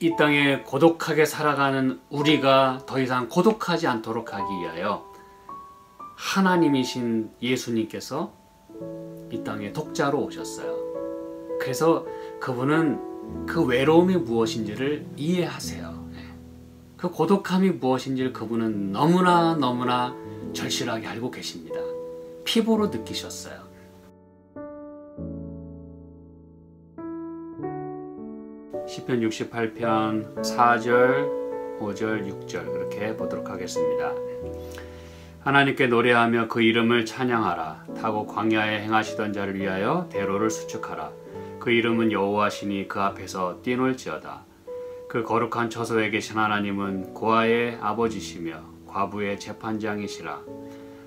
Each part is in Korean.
이 땅에 고독하게 살아가는 우리가 더 이상 고독하지 않도록 하기 위하여 하나님이신 예수님께서 이 땅에 독자로 오셨어요. 그래서 그분은 그 외로움이 무엇인지를 이해하세요. 그 고독함이 무엇인지를 그분은 너무나 절실하게 알고 계십니다. 피부로 느끼셨어요. 시편 68편 4절, 5절, 6절 그렇게 보도록 하겠습니다. 하나님께 노래하며 그 이름을 찬양하라. 타고 광야에 행하시던 자를 위하여 대로를 수축하라. 그 이름은 여호와시니 그 앞에서 뛰놀지어다. 그 거룩한 처소에 계신 하나님은 고아의 아버지시며 과부의 재판장이시라.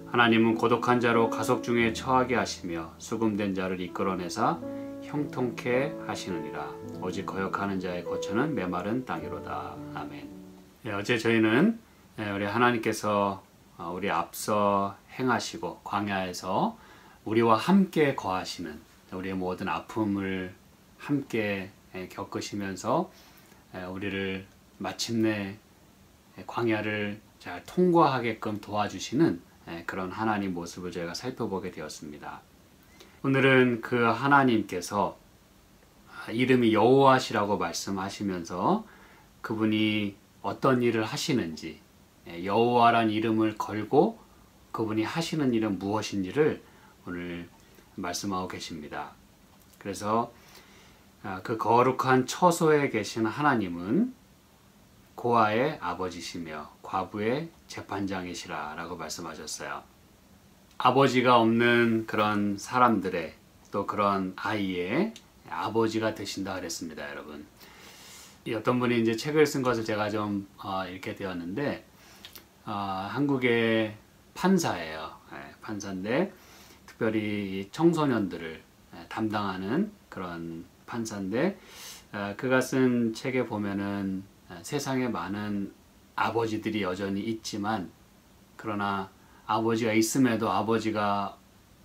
하나님은 고독한 자로 가속 중에 처하게 하시며 수금된 자를 이끌어내사 형통케 하시느니라. 오직 거역하는 자의 거처는 메마른 땅이로다. 아멘. 어제 저희는 우리 하나님께서 우리 앞서 행하시고 광야에서 우리와 함께 거하시는 우리의 모든 아픔을 함께 겪으시면서 우리를 마침내 광야를 잘 통과하게끔 도와주시는 그런 하나님 모습을 저희가 살펴보게 되었습니다. 오늘은 그 하나님께서 이름이 여호와시라고 말씀하시면서 그분이 어떤 일을 하시는지, 여호와란 이름을 걸고 그분이 하시는 일은 무엇인지를 오늘 말씀하고 계십니다. 그래서 그 거룩한 처소에 계신 하나님은 고아의 아버지시며 과부의 재판장이시라 라고 말씀하셨어요. 아버지가 없는 그런 사람들의 또 그런 아이의 아버지가 되신다 그랬습니다, 여러분. 어떤 분이 이제 책을 쓴 것을 제가 좀 읽게 되었는데, 한국의 판사예요. 판사인데 특별히 청소년들을 담당하는 그런 판사인데, 그가 쓴 책에 보면은 세상에 많은 아버지들이 여전히 있지만, 그러나 아버지가 있음에도 아버지가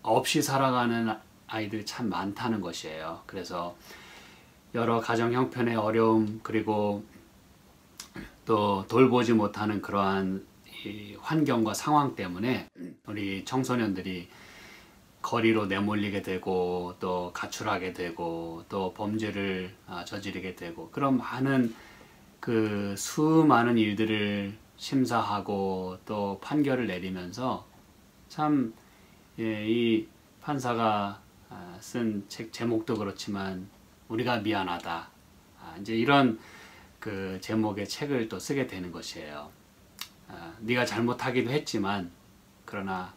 없이 살아가는 아이들이 참 많다는 것이에요. 그래서 여러 가정 형편의 어려움, 그리고 또 돌보지 못하는 그러한 이 환경과 상황 때문에 우리 청소년들이 거리로 내몰리게 되고 또 가출하게 되고 또 범죄를 저지르게 되고, 그런 많은 그 수많은 일들을 심사하고 또 판결을 내리면서 참 이 판사가 쓴 책 제목도 그렇지만 우리가 미안하다, 이제 이런 그 제목의 책을 또 쓰게 되는 것이에요. 네가 잘못하기도 했지만 그러나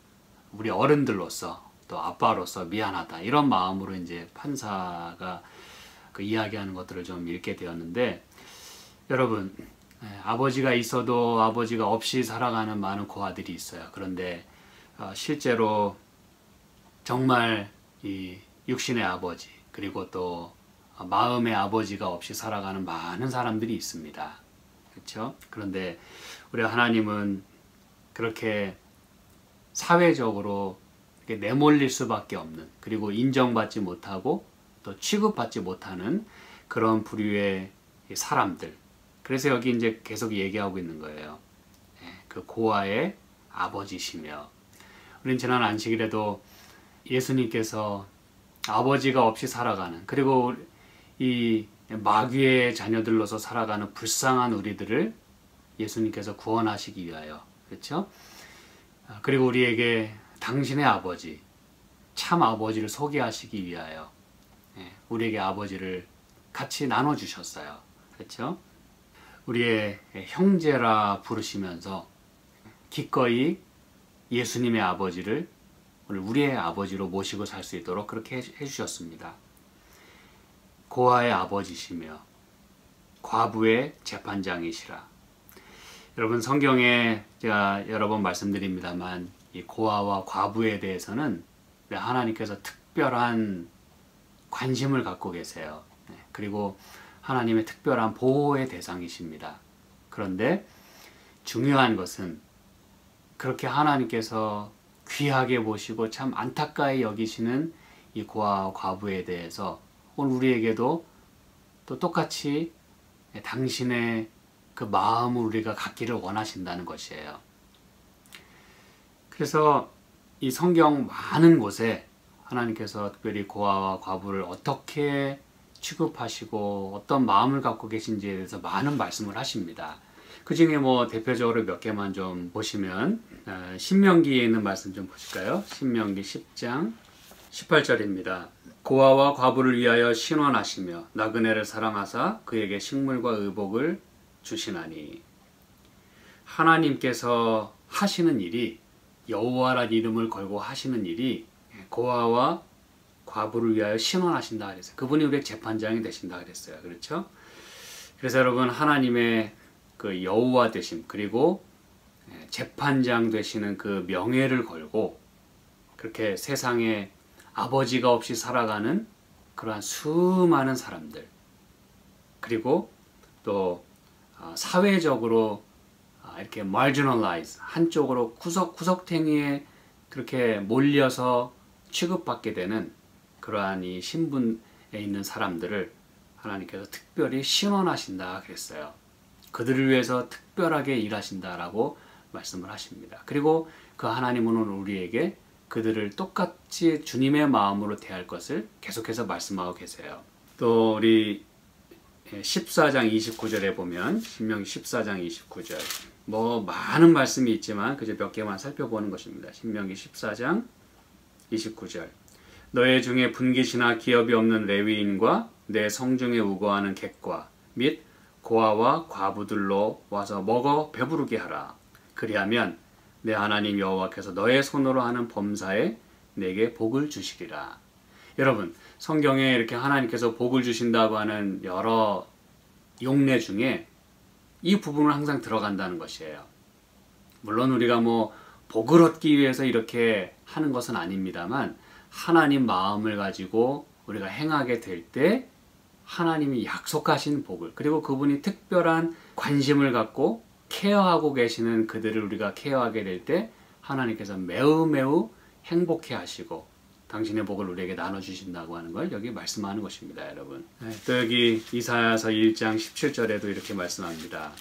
우리 어른들로서 또 아빠로서 미안하다, 이런 마음으로 이제 판사가 그 이야기하는 것들을 좀 읽게 되었는데, 여러분, 아버지가 있어도 아버지가 없이 살아가는 많은 고아들이 있어요. 그런데 실제로 정말 이 육신의 아버지, 그리고 또 마음의 아버지가 없이 살아가는 많은 사람들이 있습니다. 그렇죠? 그런데 우리 하나님은 그렇게 사회적으로 내몰릴 수밖에 없는, 그리고 인정받지 못하고 또 취급받지 못하는 그런 부류의 사람들. 그래서 여기 이제 계속 얘기하고 있는 거예요. 그 고아의 아버지시며, 우린 지난 안식일에도 예수님께서 아버지가 없이 살아가는, 그리고 이 마귀의 자녀들로서 살아가는 불쌍한 우리들을 예수님께서 구원하시기 위하여, 그렇죠? 그리고 우리에게 당신의 아버지, 참 아버지를 소개하시기 위하여 우리에게 아버지를 같이 나눠주셨어요. 그렇죠? 우리의 형제라 부르시면서 기꺼이 예수님의 아버지를 오늘 우리의 아버지로 모시고 살 수 있도록 그렇게 해주셨습니다. 고아의 아버지시며 과부의 재판장이시라. 여러분, 성경에 제가 여러 번 말씀드립니다만 이 고아와 과부에 대해서는 하나님께서 특별한 관심을 갖고 계세요. 그리고 하나님의 특별한 보호의 대상이십니다. 그런데 중요한 것은 그렇게 하나님께서 귀하게 보시고 참 안타까이 여기시는 이 고아와 과부에 대해서 오늘 우리에게도 또 똑같이 당신의 그 마음을 우리가 갖기를 원하신다는 것이에요. 그래서 이 성경 많은 곳에 하나님께서 특별히 고아와 과부를 어떻게 취급하시고 어떤 마음을 갖고 계신지에 대해서 많은 말씀을 하십니다. 그 중에 뭐 대표적으로 몇 개만 좀 보시면 신명기에 있는 말씀 좀 보실까요? 신명기 10장 18절입니다. 고아와 과부를 위하여 신원하시며 나그네를 사랑하사 그에게 식물과 의복을 주시나니. 하나님께서 하시는 일이, 여호와란 이름을 걸고 하시는 일이 고아와 과부를 위하여 신원하신다 그랬어요. 그분이 우리의 재판장이 되신다 그랬어요. 그렇죠? 그래서 여러분, 하나님의 그 여호와 되심, 그리고 재판장 되시는 그 명예를 걸고 그렇게 세상에 아버지가 없이 살아가는 그러한 수많은 사람들, 그리고 또 사회적으로 이렇게 marginalize, 한쪽으로 구석탱이에 그렇게 몰려서 취급받게 되는 그러한 이 신분에 있는 사람들을 하나님께서 특별히 신원하신다 그랬어요. 그들을 위해서 특별하게 일하신다라고 말씀을 하십니다. 그리고 그 하나님은 오늘 우리에게 그들을 똑같이 주님의 마음으로 대할 것을 계속해서 말씀하고 계세요. 또 우리 14장 29절에 보면, 신명기 14장 29절, 뭐 많은 말씀이 있지만 그저 몇 개만 살펴보는 것입니다. 신명기 14장 29절. 너희 중에 분깃이나 기업이 없는 레위인과 내 성중에 우거하는 객과 및 고아와 과부들로 와서 먹어 배부르게 하라. 그리하면 내 하나님 여호와께서 너의 손으로 하는 범사에 내게 복을 주시리라. 여러분, 성경에 이렇게 하나님께서 복을 주신다고 하는 여러 용례 중에 이 부분은 항상 들어간다는 것이에요. 물론 우리가 뭐 복을 얻기 위해서 이렇게 하는 것은 아닙니다만, 하나님 마음을 가지고 우리가 행하게 될 때 하나님이 약속하신 복을, 그리고 그분이 특별한 관심을 갖고 케어하고 계시는 그들을 우리가 케어하게 될 때 하나님께서 매우 매우 행복해 하시고 당신의 복을 우리에게 나눠주신다고 하는 걸 여기 말씀하는 것입니다, 여러분. 또 여기 이사야서 1장 17절에도 이렇게 말씀합니다.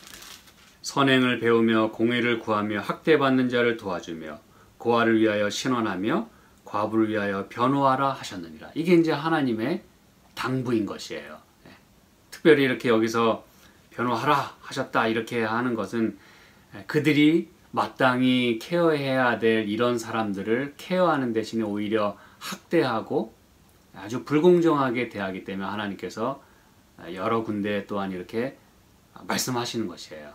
선행을 배우며 공의를 구하며 학대받는 자를 도와주며 고아를 위하여 신원하며 과부를 위하여 변호하라 하셨느니라. 이게 이제 하나님의 당부인 것이에요. 특별히 이렇게 여기서 변호하라 하셨다 이렇게 하는 것은 그들이 마땅히 케어해야 될 이런 사람들을 케어하는 대신에 오히려 학대하고 아주 불공정하게 대하기 때문에 하나님께서 여러 군데 또한 이렇게 말씀하시는 것이에요.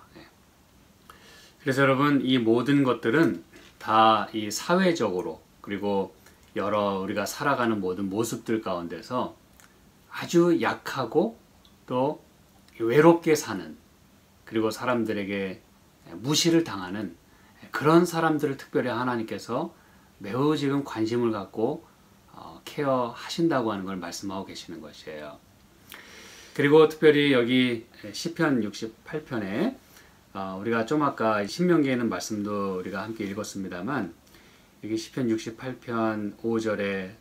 그래서 여러분, 이 모든 것들은 다 이 사회적으로, 그리고 여러 우리가 살아가는 모든 모습들 가운데서 아주 약하고 또 외롭게 사는, 그리고 사람들에게 무시를 당하는 그런 사람들을 특별히 하나님께서 매우 지금 관심을 갖고 케어하신다고 하는 걸 말씀하고 계시는 것이에요. 그리고 특별히 여기 시편 68편에 우리가 좀 아까 신명기에 있는 말씀도 우리가 함께 읽었습니다만, 여기 시편 68편 5절에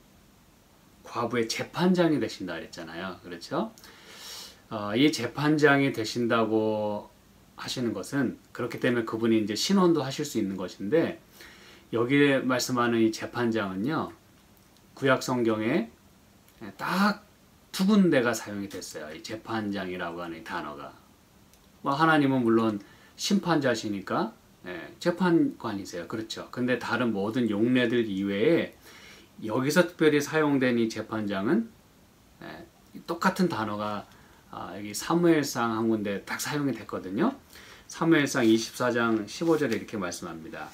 과부의 재판장이 되신다 그랬잖아요. 그렇죠? 이 재판장이 되신다고 하시는 것은 그렇기 때문에 그분이 이제 신원도 하실 수 있는 것인데, 여기에 말씀하는 이 재판장은요, 구약 성경에 딱 두 군데가 사용이 됐어요. 이 재판장이라고 하는 이 단어가. 하나님은 물론 심판자시니까 재판관이세요. 그렇죠. 근데 다른 모든 용례들 이외에 여기서 특별히 사용된 이 재판장은 똑같은 단어가 여기 사무엘상 한 군데 딱 사용이 됐거든요. 사무엘상 24장 15절에 이렇게 말씀합니다.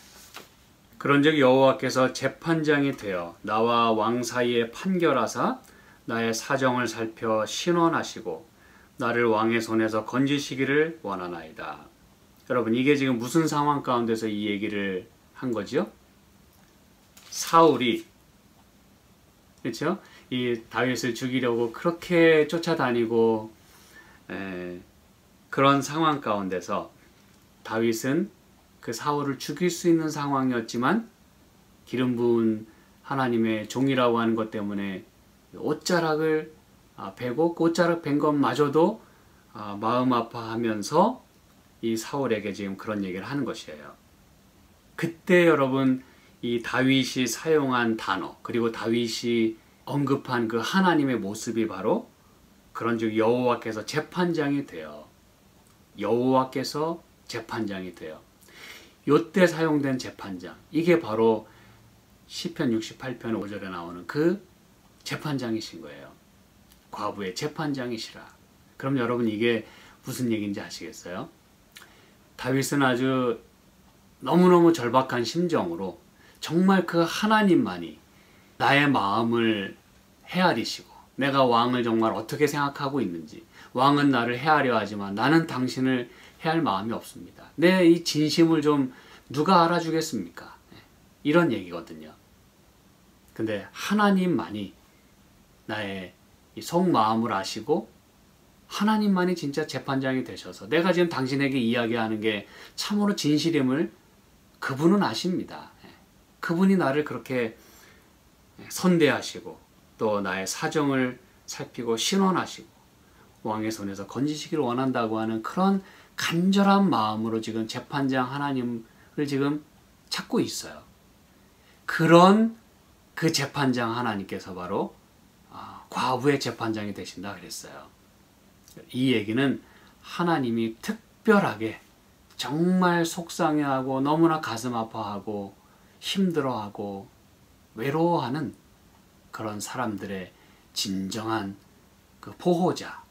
그런즉 여호와께서 재판장이 되어 나와 왕 사이에 판결하사 나의 사정을 살펴 신원하시고 나를 왕의 손에서 건지시기를 원하나이다. 여러분, 이게 지금 무슨 상황 가운데서 이 얘기를 한 거죠? 사울이, 그렇죠? 이 다윗을 죽이려고 그렇게 쫓아다니고 그런 상황 가운데서 다윗은 그 사울을 죽일 수 있는 상황이었지만 기름 부은 하나님의 종이라고 하는 것 때문에 옷자락을 베고 그 옷자락 벤 것마저도 마음 아파하면서 이 사울에게 지금 그런 얘기를 하는 것이에요. 그때 여러분 이 다윗이 사용한 단어 그리고 다윗이 언급한 그 하나님의 모습이 바로 그런즉 여호와께서 재판장이 돼요. 여호와께서 재판장이 돼요. 요때 사용된 재판장 이게 바로 시편 68편 5절에 나오는 그 재판장이신 거예요. 과부의 재판장이시라. 그럼 여러분 이게 무슨 얘기인지 아시겠어요? 다윗은 아주 너무너무 절박한 심정으로 정말 그 하나님만이 나의 마음을 헤아리시고 내가 왕을 정말 어떻게 생각하고 있는지 왕은 나를 헤아려 하지만 나는 당신을 헤아릴 마음이 없습니다. 내 이 진심을 좀 누가 알아주겠습니까? 이런 얘기거든요. 근데 하나님만이 나의 이 속마음을 아시고 하나님만이 진짜 재판장이 되셔서 내가 지금 당신에게 이야기하는 게 참으로 진실임을 그분은 아십니다. 그분이 나를 그렇게 선대하시고 또 나의 사정을 살피고 신원하시고 왕의 손에서 건지시기를 원한다고 하는 그런 간절한 마음으로 지금 재판장 하나님을 지금 찾고 있어요. 그런 그 재판장 하나님께서 바로 과부의 재판장이 되신다 그랬어요. 이 얘기는 하나님이 특별하게 정말 속상해하고 너무나 가슴 아파하고 힘들어하고 외로워하는 그런 사람들의 진정한 그 보호자,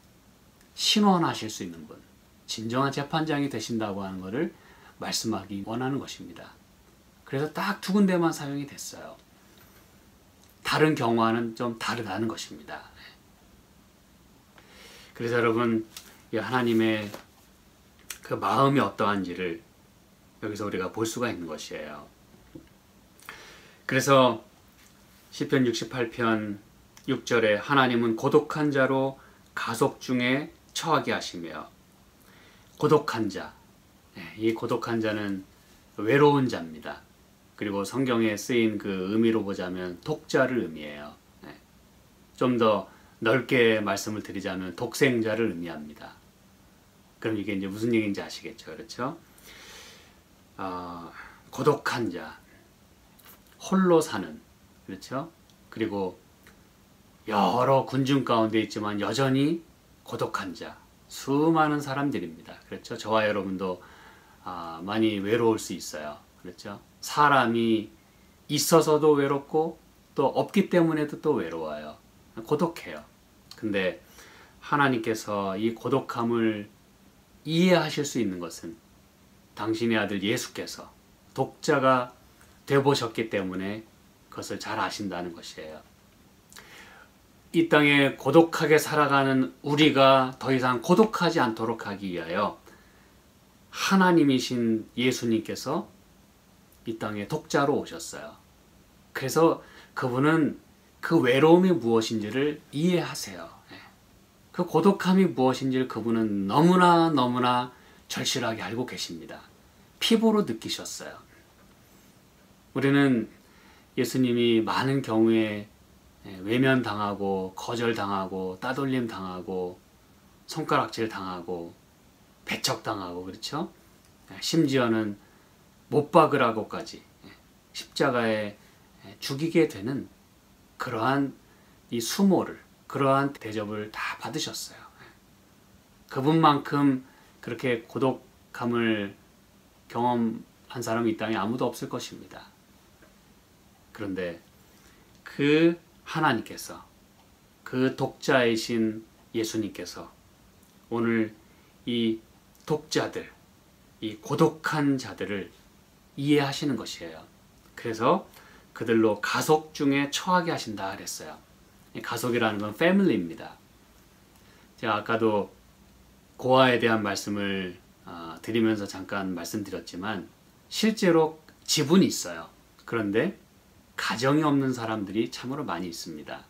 신원하실 수 있는 분, 진정한 재판장이 되신다고 하는 것을 말씀하기 원하는 것입니다. 그래서 딱 두 군데만 사용이 됐어요. 다른 경우와는 좀 다르다는 것입니다. 그래서 여러분 이 하나님의 그 마음이 어떠한지를 여기서 우리가 볼 수가 있는 것이에요. 그래서 시편 68편 6절에 하나님은 고독한 자로 가속 중에 처하게 하시며 고독한 자, 이 고독한 자는 외로운 자입니다. 그리고 성경에 쓰인 그 의미로 보자면 독자를 의미해요. 좀 더 넓게 말씀을 드리자면 독생자를 의미합니다. 그럼 이게 이제 무슨 얘기인지 아시겠죠? 그렇죠? 고독한 자, 홀로 사는, 그렇죠? 그리고 여러 군중 가운데 있지만 여전히 고독한 자, 수많은 사람들입니다. 그렇죠? 저와 여러분도 많이 외로울 수 있어요. 그렇죠? 사람이 있어서도 외롭고 또 없기 때문에도 또 외로워요. 고독해요. 근데 하나님께서 이 고독함을 이해하실 수 있는 것은 당신의 아들 예수께서 독자가 되보셨기 때문에 그것을 잘 아신다는 것이에요. 이 땅에 고독하게 살아가는 우리가 더 이상 고독하지 않도록 하기 위하여 하나님이신 예수님께서 이 땅에 독자로 오셨어요. 그래서 그분은 그 외로움이 무엇인지를 이해하세요. 그 고독함이 무엇인지를 그분은 너무나 절실하게 알고 계십니다. 피부로 느끼셨어요. 우리는 예수님이 많은 경우에 외면당하고 거절당하고 따돌림당하고 손가락질 당하고 배척당하고 그렇죠? 심지어는 못 박으라고까지 십자가에 죽이게 되는 그러한 이 수모를 그러한 대접을 다 받으셨어요. 그분만큼 그렇게 고독함을 경험한 사람이 이 땅에 아무도 없을 것입니다. 그런데 그 하나님께서 그 독자이신 예수님께서 오늘 이 독자들, 이 고독한 자들을 이해하시는 것이에요. 그래서 그들로 가속 중에 처하게 하신다 그랬어요. 가속이라는 건 패밀리입니다. 제가 아까도 고아에 대한 말씀을 드리면서 잠깐 말씀드렸지만 실제로 지분이 있어요. 그런데 가정이 없는 사람들이 참으로 많이 있습니다.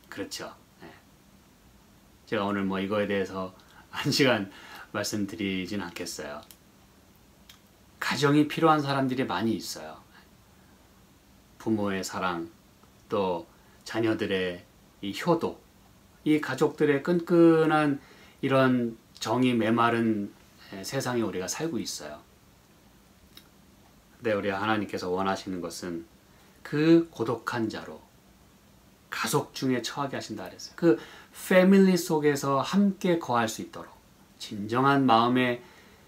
그렇죠. 제가 오늘 뭐 이거에 대해서 한 시간 말씀드리진 않겠어요. 가정이 필요한 사람들이 많이 있어요. 부모의 사랑, 또 자녀들의 이 효도, 이 가족들의 끈끈한 이런 정이 메마른 세상에 우리가 살고 있어요. 근데 우리 하나님께서 원하시는 것은 그 고독한 자로 가족 중에 처하게 하신다 그랬어요. 그 패밀리 속에서 함께 거할 수 있도록 진정한 마음의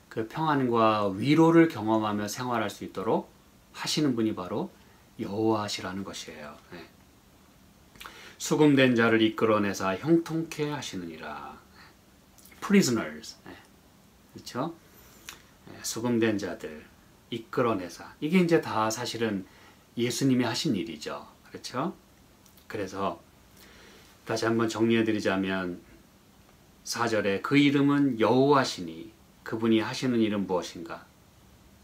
그 평안과 위로를 경험하며 생활할 수 있도록 하시는 분이 바로 여호와시라는 것이에요. 네. 수금된 자를 이끌어내사 형통케 하시느니라. prisoners. 네. 그렇죠? 네. 수금된 자들 이끌어내사. 이게 이제 다 사실은 예수님이 하신 일이죠. 그렇죠? 그래서 다시 한번 정리해 드리자면 4절에 그 이름은 여호와시니 그분이 하시는 일은 무엇인가?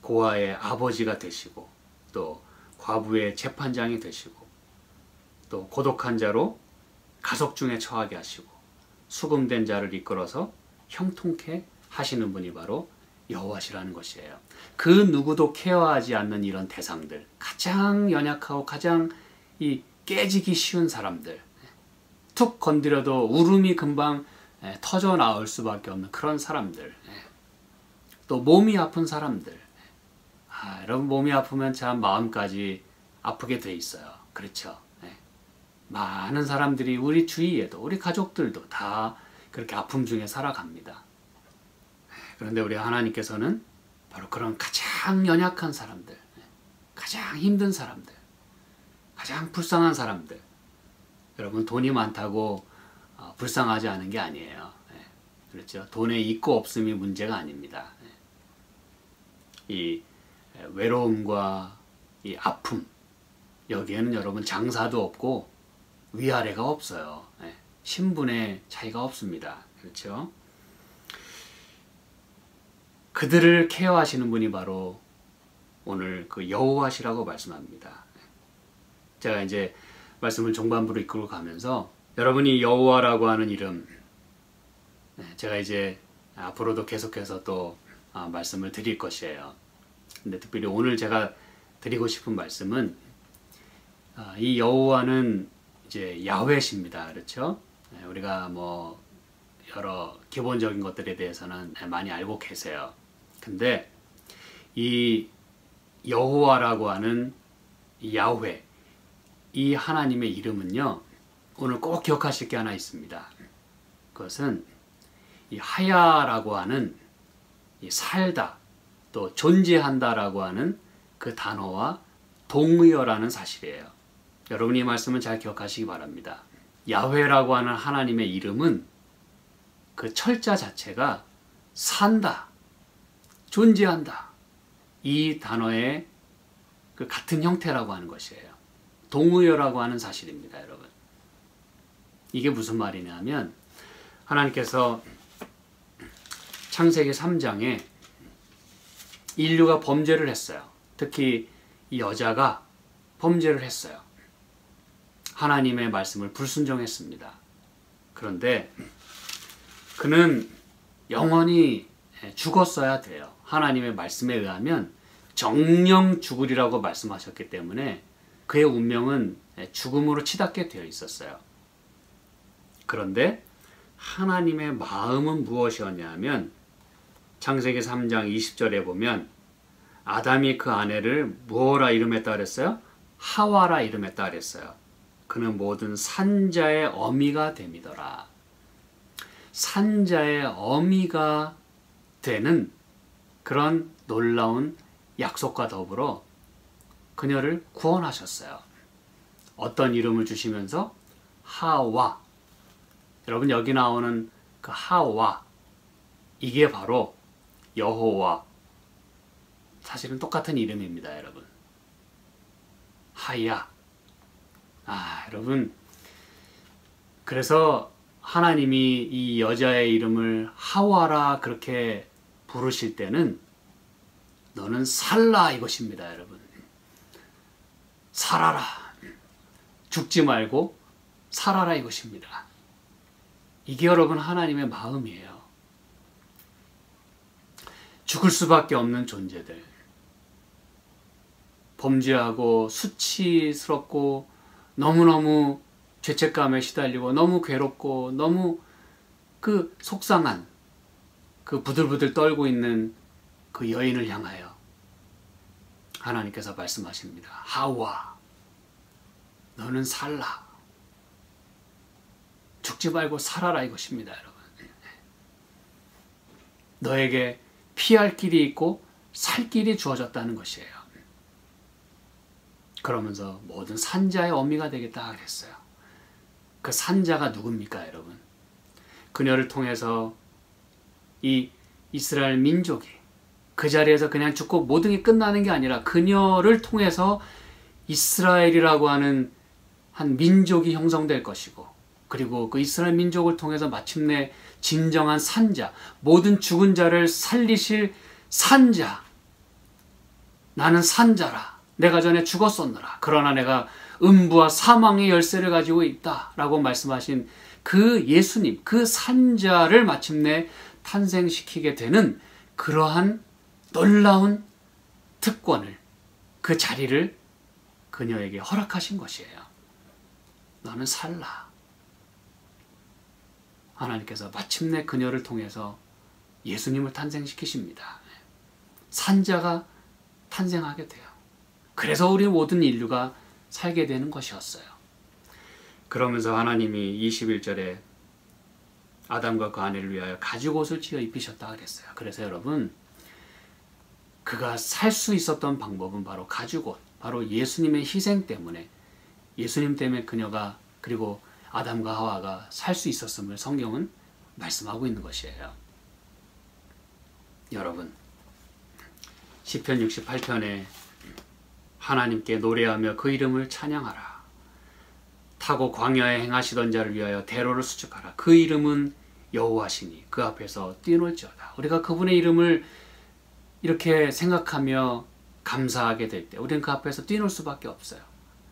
고아의 아버지가 되시고 또 과부의 재판장이 되시고 또 고독한 자로 가족 중에 처하게 하시고 수금된 자를 이끌어서 형통케 하시는 분이 바로 여호와시라는 것이에요. 그 누구도 케어하지 않는 이런 대상들, 가장 연약하고 가장 이 깨지기 쉬운 사람들, 툭 건드려도 울음이 금방 터져 나올 수밖에 없는 그런 사람들, 또 몸이 아픈 사람들. 여러분 몸이 아프면 참 마음까지 아프게 돼 있어요. 그렇죠? 많은 사람들이 우리 주위에도 우리 가족들도 다 그렇게 아픔 중에 살아갑니다. 그런데 우리 하나님께서는 바로 그런 가장 연약한 사람들, 가장 힘든 사람들, 가장 불쌍한 사람들, 여러분 돈이 많다고 불쌍하지 않은 게 아니에요. 그렇죠? 돈에 있고 없음이 문제가 아닙니다. 이 외로움과 이 아픔, 여기에는 여러분 장사도 없고 위아래가 없어요. 신분의 차이가 없습니다. 그렇죠? 그들을 케어하시는 분이 바로 오늘 그 여호와시라고 말씀합니다. 제가 이제 말씀을 종반부로 이끌고 가면서 여러분이 여호와라고 하는 이름, 제가 이제 앞으로도 계속해서 또 말씀을 드릴 것이에요. 근데 특별히 오늘 제가 드리고 싶은 말씀은 이 여호와는 이제 야훼십니다. 그렇죠? 우리가 뭐 여러 기본적인 것들에 대해서는 많이 알고 계세요. 근데 이 여호와라고 하는 야훼, 이 하나님의 이름은요, 오늘 꼭 기억하실 게 하나 있습니다. 그것은 이 하야라고 하는 이 살다, 또 존재한다라고 하는 그 단어와 동의어라는 사실이에요. 여러분이 이 말씀은 잘 기억하시기 바랍니다. 야훼라고 하는 하나님의 이름은 그 철자 자체가 산다, 존재한다, 이 단어의 그 같은 형태라고 하는 것이에요. 동의어라고 하는 사실입니다, 여러분. 이게 무슨 말이냐면 하나님께서 창세기 3장에 인류가 범죄를 했어요. 특히 이 여자가 범죄를 했어요. 하나님의 말씀을 불순종했습니다. 그런데 그는 영원히 죽었어야 돼요. 하나님의 말씀에 의하면 정령 죽으리라고 말씀하셨기 때문에 그의 운명은 죽음으로 치닫게 되어 있었어요. 그런데 하나님의 마음은 무엇이었냐면 창세기 3장 20절에 보면 아담이 그 아내를 무엇라 이름했다 그랬어요? 하와라 이름했다 그랬어요. 그는 모든 산자의 어미가 됨이더라. 산자의 어미가 되는 그런 놀라운 약속과 더불어 그녀를 구원하셨어요. 어떤 이름을 주시면서 하와. 여러분 여기 나오는 그 하와, 이게 바로 여호와. 사실은 똑같은 이름입니다, 여러분. 하야. 여러분, 그래서 하나님이 이 여자의 이름을 하와라 그렇게 부르실 때는 너는 살라 이것입니다, 여러분. 살아라. 죽지 말고 살아라 이것입니다. 이게 여러분 하나님의 마음이에요. 죽을 수밖에 없는 존재들, 범죄하고 수치스럽고 너무너무 죄책감에 시달리고 너무 괴롭고 너무 그 속상한 그 부들부들 떨고 있는 그 여인을 향하여 하나님께서 말씀하십니다. 하와, 너는 살라. 죽지 말고 살아라 이것입니다, 여러분. 너에게 피할 길이 있고 살 길이 주어졌다는 것이에요. 그러면서 모든 산자의 어미가 되겠다 그랬어요. 그 산자가 누굽니까, 여러분? 그녀를 통해서 이 이스라엘 민족이 그 자리에서 그냥 죽고 모든 게 끝나는 게 아니라 그녀를 통해서 이스라엘이라고 하는 한 민족이 형성될 것이고, 그리고 그 이스라엘 민족을 통해서 마침내 진정한 산자, 모든 죽은 자를 살리실 산자, 나는 산자라, 내가 전에 죽었었노라, 그러나 내가 음부와 사망의 열쇠를 가지고 있다 라고 말씀하신 그 예수님, 그 산자를 마침내 탄생시키게 되는 그러한 놀라운 특권을, 그 자리를 그녀에게 허락하신 것이에요. 너는 살라. 하나님께서 마침내 그녀를 통해서 예수님을 탄생시키십니다. 산자가 탄생하게 돼요. 그래서 우리 모든 인류가 살게 되는 것이었어요. 그러면서 하나님이 21절에 아담과 그 아내를 위하여 가죽옷을 지어 입히셨다 그랬어요. 그래서 여러분, 그가 살 수 있었던 방법은 바로 가죽옷, 바로 예수님의 희생 때문에, 예수님 때문에 그녀가, 그리고 아담과 하와가 살 수 있었음을 성경은 말씀하고 있는 것이에요. 여러분, 시편 68편에 하나님께 노래하며 그 이름을 찬양하라. 타고 광야에 행하시던 자를 위하여 대로를 수축하라. 그 이름은 여호와시니 그 앞에서 뛰놀지어다. 우리가 그분의 이름을 이렇게 생각하며 감사하게 될 때 우리는 그 앞에서 뛰놀 수밖에 없어요.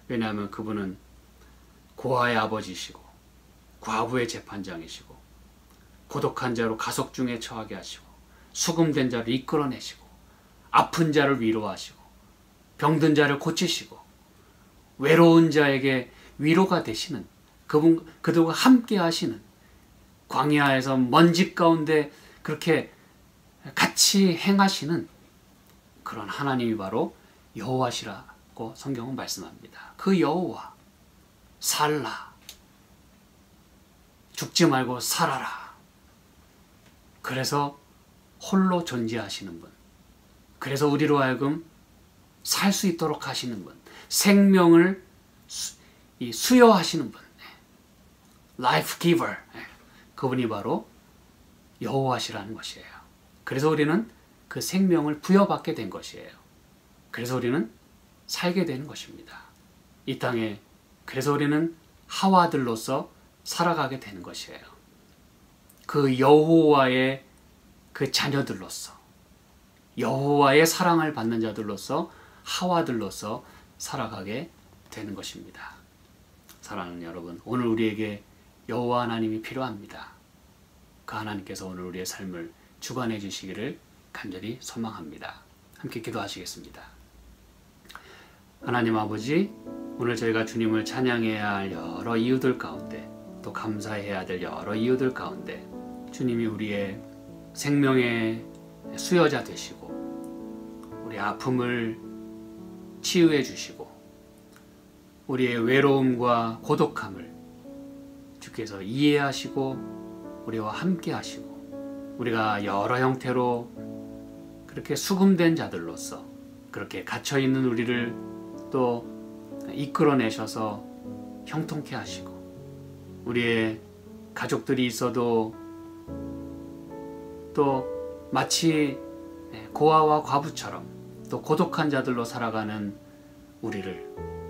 왜냐하면 그분은 고아의 아버지시고 과부의 재판장이시고 고독한 자로 가속 중에 처하게 하시고 수금된 자를 이끌어내시고 아픈 자를 위로하시고 병든 자를 고치시고 외로운 자에게 위로가 되시는 그들과 함께 하시는, 광야에서 먼지 가운데 그렇게 같이 행하시는 그런 하나님이 바로 여호와시라고 성경은 말씀합니다. 그 여호와, 살라, 죽지 말고 살아라. 그래서 홀로 존재하시는 분, 그래서 우리로 하여금 살 수 있도록 하시는 분, 생명을 수여하시는 분, life giver, 그분이 바로 여호와시라는 것이에요. 그래서 우리는 그 생명을 부여받게 된 것이에요. 그래서 우리는 살게 되는 것입니다. 이 땅에. 그래서 우리는 하와들로서 살아가게 되는 것이에요. 그 여호와의 그 자녀들로서, 여호와의 사랑을 받는 자들로서, 하와들로서 살아가게 되는 것입니다. 사랑하는 여러분, 오늘 우리에게 여호와 하나님이 필요합니다. 그 하나님께서 오늘 우리의 삶을 주관해 주시기를 간절히 소망합니다. 함께 기도하시겠습니다. 하나님 아버지, 오늘 저희가 주님을 찬양해야 할 여러 이유들 가운데, 또 감사해야 될 여러 이유들 가운데 주님이 우리의 생명의 수여자 되시고 우리 아픔을 치유해 주시고 우리의 외로움과 고독함을 주께서 이해하시고 우리와 함께 하시고, 우리가 여러 형태로 그렇게 수금된 자들로서 그렇게 갇혀있는 우리를 또 이끌어내셔서 형통케 하시고, 우리의 가족들이 있어도 또 마치 고아와 과부처럼 또 고독한 자들로 살아가는 우리를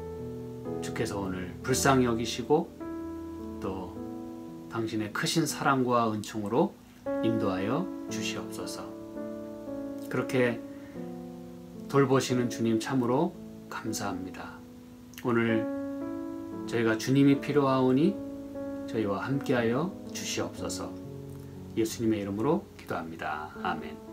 주께서 오늘 불쌍히 여기시고 또 당신의 크신 사랑과 은총으로 인도하여 주시옵소서. 그렇게 돌보시는 주님 참으로 감사합니다. 오늘 저희가 주님이 필요하오니 저희와 함께하여 주시옵소서. 예수님의 이름으로 기도합니다. 아멘.